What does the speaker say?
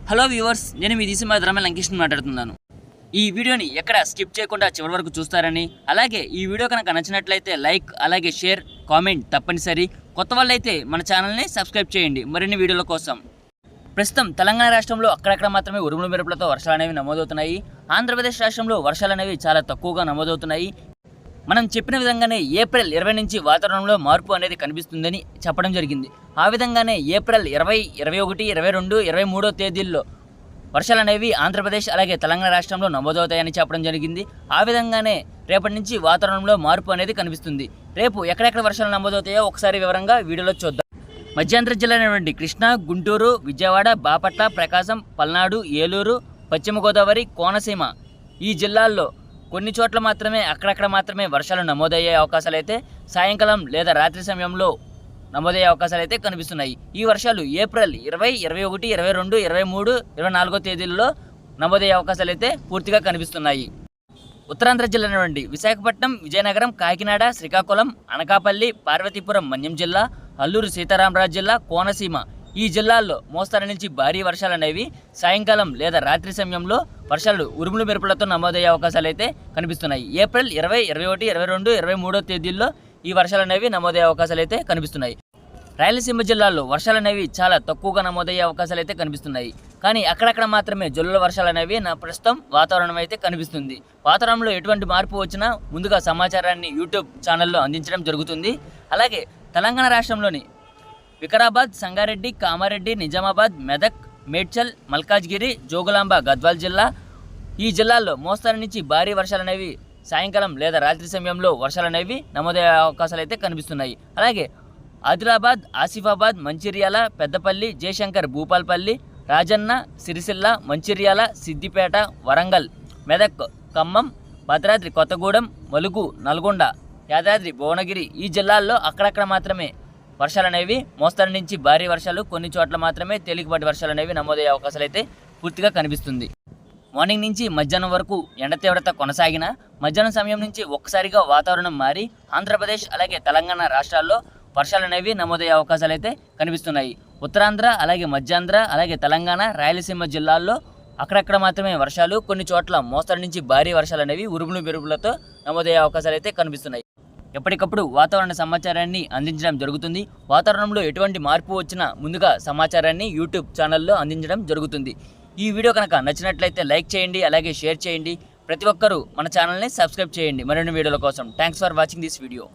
Hello viewers, నేను మీ దేశం రమేష్ లంకేష్ని మాట్లాడుతున్నాను. ఈ వీడియోని ఎక్కడ స్కిప్ చేయకుండా చివరి వరకు చూస్తారని, అలాగే ఈ వీడియో కనుక నచ్చినట్లయితే లైక్, అలాగే షేర్, కామెంట్ తప్పనిసరి. కొత్త వాళ్ళైతే మన ఛానల్ని సబ్స్క్రైబ్ చేయండి మరిన్ని వీడియోల కోసం. ప్రస్తుతం తెలంగాణ రాష్ట్రంలో అక్కడక్కడ మాత్రమే ఉరుములు మెరుపులతో వర్షాలు అనేవి నమోదవుతున్నాయి. ఆంధ్రప్రదేశ్ రాష్ట్రంలో వర్షాలు అనేవి చాలా తక్కువగా నమోదవుతున్నాయి. మనం చెప్పిన విధంగానే ఏప్రిల్ 20 నుంచి వాతావరణంలో మార్పు అనేది కనిపిస్తుందని చెప్పడం జరిగింది. ఆ విధంగానే ఏప్రిల్ 20, 21, 22, 23 తేదీల్లో వర్షాలు అనేవి ఆంధ్రప్రదేశ్ అలాగే తెలంగాణ రాష్ట్రంలో నమోదవుతాయని చెప్పడం జరిగింది. ఆ విధంగానే రేపటి నుంచి వాతావరణంలో మార్పు అనేది కనిపిస్తుంది. రేపు ఎక్కడెక్కడ వర్షాలు నమోదవుతాయో ఒకసారి వివరంగా వీడియోలో చూద్దాం. మధ్యాంధ్ర జిల్లాలైనటువంటి కృష్ణా, గుంటూరు, విజయవాడ, బాపట్ల, ప్రకాశం, పల్నాడు, ఏలూరు, పశ్చిమ గోదావరి, కోనసీమ ఈ జిల్లాల్లో కొన్ని చోట్ల మాత్రమే అక్కడక్కడ మాత్రమే వర్షాలు నమోదయ్యే అవకాశాలు అయితే సాయంకాలం లేదా రాత్రి సమయంలో నమోదయ్యే అవకాశాలు అయితే కనిపిస్తున్నాయి. ఈ వర్షాలు ఏప్రిల్ 20, 21, 22, 23, 24 తేదీల్లో నమోదయ్యే అవకాశాలు అయితే పూర్తిగా కనిపిస్తున్నాయి. ఉత్తరాంధ్ర జిల్లాలోని విశాఖపట్నం, విజయనగరం, కాకినాడ, శ్రీకాకుళం, అనకాపల్లి, పార్వతీపురం, మన్యం జిల్లా, అల్లూరు సీతారామరాజు జిల్లా, కోనసీమ ఈ జిల్లాల్లో మోస్తరు నుంచి భారీ వర్షాలు అనేవి సాయంకాలం లేదా రాత్రి సమయంలో వర్షాలు ఉరుములు మెరుపులతో నమోదయ్యే అవకాశాలు అయితే కనిపిస్తున్నాయి. ఏప్రిల్ 20, 21, 22, 23 తేదీల్లో ఈ వర్షాలు అనేవి నమోదయ్యే అవకాశాలు అయితే కనిపిస్తున్నాయి. రాయలసీమ జిల్లాల్లో వర్షాలు అనేవి చాలా తక్కువగా నమోదయ్యే అవకాశాలు అయితే కనిపిస్తున్నాయి. కానీ అక్కడక్కడ మాత్రమే జల్లుల వర్షాలు అనేవి ప్రస్తుతం వాతావరణం అయితే కనిపిస్తుంది. వాతావరణంలో ఎటువంటి మార్పు వచ్చినా ముందుగా సమాచారాన్ని యూట్యూబ్ ఛానల్లో అందించడం జరుగుతుంది. అలాగే తెలంగాణ రాష్ట్రంలోని వికారాబాద్, సంగారెడ్డి, కామారెడ్డి, నిజామాబాద్, మెదక్, మేడ్చల్, మల్కాజ్గిరి, జోగులాంబ, గద్వాల్ జిల్లా ఈ జిల్లాల్లో మోస్తరు నుంచి భారీ వర్షాలు అనేవి సాయంకాలం లేదా రాత్రి సమయంలో వర్షాలు అనేవి నమోదయ్యే అవకాశాలు అయితే కనిపిస్తున్నాయి. అలాగే ఆదిలాబాద్, ఆసిఫాబాద్, మంచిర్యాల, పెద్దపల్లి, జయశంకర్, భూపాల్పల్లి, రాజన్న, సిరిసిల్ల, మంచిర్యాల, సిద్దిపేట, వరంగల్, మెదక్, ఖమ్మం, భద్రాద్రి కొత్తగూడెం, ములుగు, నల్గొండ, యాదాద్రి, భువనగిరి ఈ జిల్లాల్లో అక్కడక్కడ మాత్రమే వర్షాలు అనేవి మోస్తరు నుంచి భారీ వర్షాలు, కొన్ని చోట్ల మాత్రమే తేలికపాటి వర్షాలు అనేవి నమోదయ్యే అవకాశాలు అయితే పూర్తిగా కనిపిస్తుంది. మార్నింగ్ నుంచి మధ్యాహ్నం వరకు ఎండ తీవ్రత కొనసాగిన మధ్యాహ్నం సమయం నుంచి ఒక్కసారిగా వాతావరణం మారి ఆంధ్రప్రదేశ్ అలాగే తెలంగాణ రాష్ట్రాల్లో వర్షాలు అనేవి నమోదయ్యే అవకాశాలు అయితే కనిపిస్తున్నాయి. ఉత్తరాంధ్ర అలాగే మధ్యాంధ్ర అలాగే తెలంగాణ, రాయలసీమ జిల్లాల్లో అక్కడక్కడ మాత్రమే వర్షాలు, కొన్ని చోట్ల మోస్తరు నుంచి భారీ వర్షాలు అనేవి ఉరుములు మెరుపులతో నమోదయ్యే అవకాశాలు అయితే కనిపిస్తున్నాయి. ఎప్పటికప్పుడు వాతావరణ సమాచారాన్ని అందించడం జరుగుతుంది. వాతావరణంలో ఎటువంటి మార్పు వచ్చినా ముందుగా సమాచారాన్ని యూట్యూబ్ ఛానల్లో అందించడం జరుగుతుంది. ఈ వీడియో కనుక నచ్చినట్లయితే లైక్ చేయండి, అలాగే షేర్ చేయండి. ప్రతి ఒక్కరూ మన ఛానల్ని సబ్స్క్రైబ్ చేయండి మరిన్ని వీడియోల కోసం. Thanks for watching this video.